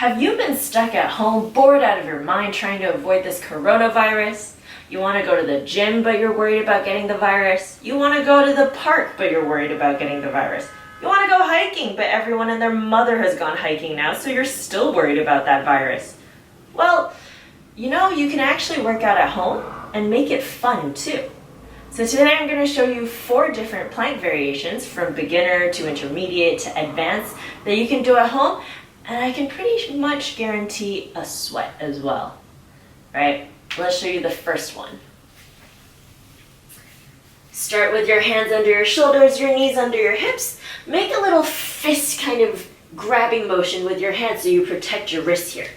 Have you been stuck at home, bored out of your mind, trying to avoid this coronavirus? You want to go to the gym, but you're worried about getting the virus. You want to go to the park, but you're worried about getting the virus. You want to go hiking, but everyone and their mother has gone hiking now, so you're still worried about that virus. Well, you know, you can actually work out at home and make it fun too. So today I'm going to show you 4 different plank variations from beginner to intermediate to advanced that you can do at home, and I can pretty much guarantee a sweat as well. Right? Let's show you the first one. Start with your hands under your shoulders, your knees under your hips. Make a little fist kind of grabbing motion with your hands so you protect your wrists here.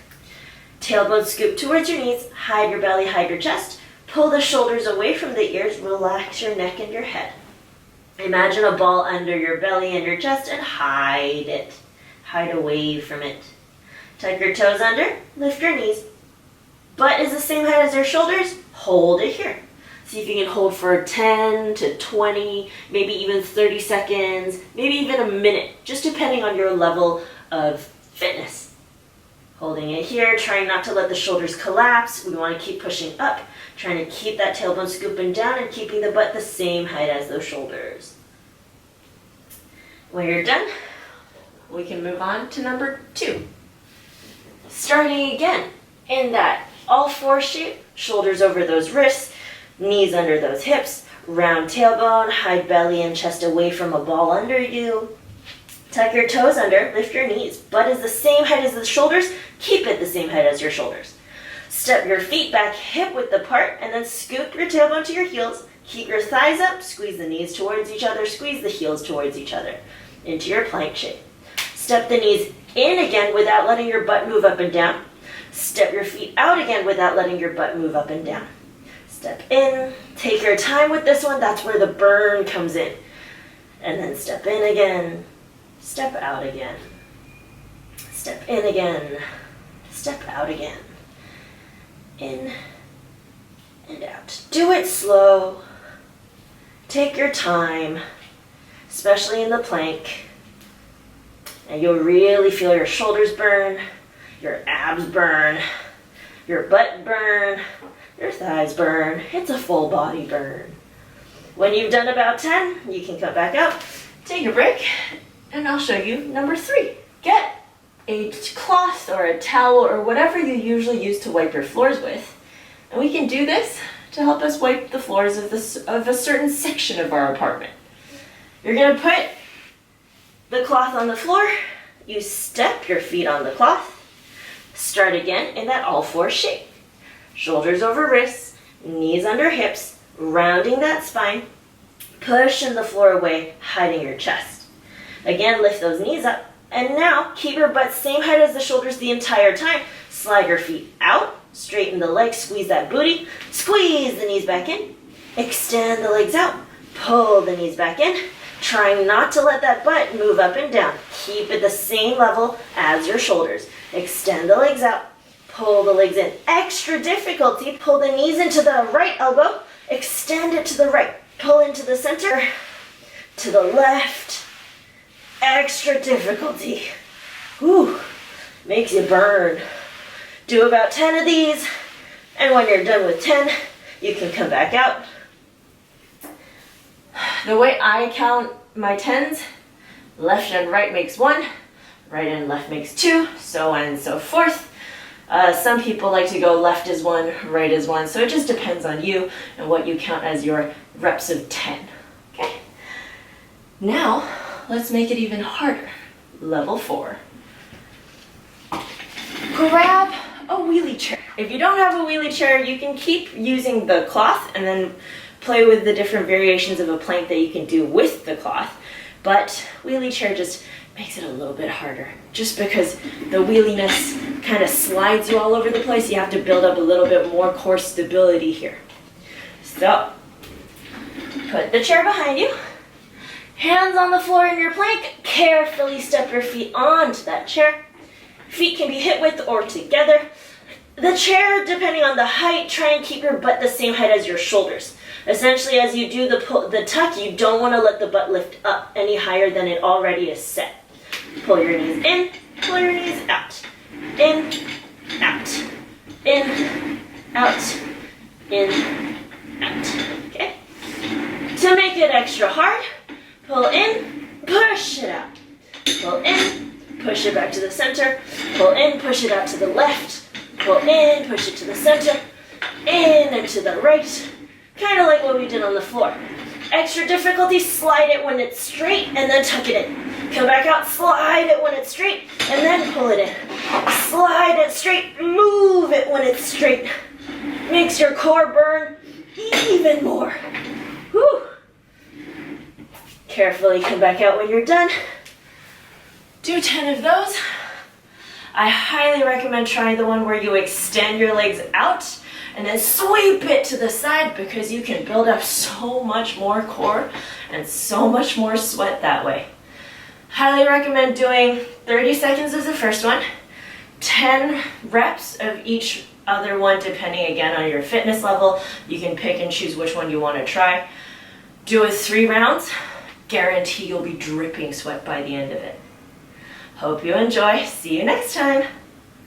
Tailbone scoop towards your knees, hide your belly, hide your chest. Pull the shoulders away from the ears, relax your neck and your head. Imagine a ball under your belly and your chest and hide it. Hide away from it. Tuck your toes under, lift your knees. Butt is the same height as your shoulders, hold it here. See if you can hold for 10 to 20, maybe even 30 seconds, maybe even a minute, just depending on your level of fitness. Holding it here, trying not to let the shoulders collapse. We want to keep pushing up, trying to keep that tailbone scooping down and keeping the butt the same height as those shoulders. When you're done, we can move on to number 2. Starting again in that all 4 shape, shoulders over those wrists, knees under those hips, round tailbone, hide belly and chest away from a ball under you. Tuck your toes under, lift your knees. Butt is the same height as the shoulders, keep it the same height as your shoulders. Step your feet back hip width apart and then scoop your tailbone to your heels. Keep your thighs up, squeeze the knees towards each other, squeeze the heels towards each other into your plank shape. Step the knees in again without letting your butt move up and down. Step your feet out again without letting your butt move up and down. Step in, take your time with this one, that's where the burn comes in. And then step in again, step out again. Step in again, step out again. In and out. Do it slow. Take your time, especially in the plank. And you'll really feel your shoulders burn, your abs burn, your butt burn, your thighs burn. It's a full body burn. When you've done about 10, you can come back out, take a break, and I'll show you number 3. Get a cloth or a towel or whatever you usually use to wipe your floors with. And we can do this to help us wipe the floors of a certain section of our apartment. You're going to put the cloth on the floor. You step your feet on the cloth. Start again in that all 4 shape. Shoulders over wrists, knees under hips, rounding that spine. Pushing the floor away, hiding your chest. Again, lift those knees up. And now, keep your butt same height as the shoulders the entire time. Slide your feet out, straighten the legs, squeeze that booty, squeeze the knees back in, extend the legs out, pull the knees back in, trying not to let that butt move up and down. Keep it the same level as your shoulders. Extend the legs out, pull the legs in. Extra difficulty, pull the knees into the right elbow, extend it to the right, pull into the center, to the left. Extra difficulty. Whew, makes you burn. Do about 10 of these, and when you're done with 10, you can come back out. The way I count my 10s, left and right makes 1, right and left makes 2, so on and so forth. Some people like to go left is 1, right is 1, so it just depends on you and what you count as your reps of 10. Okay? Now, let's make it even harder. Level 4. Grab a wheelie chair. If you don't have a wheelie chair, you can keep using the cloth and then play with the different variations of a plank that you can do with the cloth. But wheelie chair just makes it a little bit harder. Just because the wheeliness kind of slides you all over the place, you have to build up a little bit more core stability here. So, put the chair behind you. Hands on the floor in your plank. Carefully step your feet onto that chair. Feet can be hip width or together. The chair, depending on the height, try and keep your butt the same height as your shoulders. Essentially, as you do the tuck, you don't want to let the butt lift up any higher than it already is set. Pull your knees in, pull your knees out. In push it back to the center, pull in, push it out to the left, pull in, push it to the center, in and to the right, kind of like what we did on the floor. Extra difficulty, slide it when it's straight and then tuck it in. Come back out, slide it when it's straight and then pull it in. Slide it straight, move it when it's straight. Makes your core burn even more. Whew. Carefully come back out when you're done. Do 10 of those. I highly recommend trying the one where you extend your legs out and then sweep it to the side, because you can build up so much more core and so much more sweat that way. Highly recommend doing 30 seconds as the first one, 10 reps of each other one depending again on your fitness level. You can pick and choose which one you want to try. Do it 3 rounds. Guarantee you'll be dripping sweat by the end of it. Hope you enjoy. See you next time.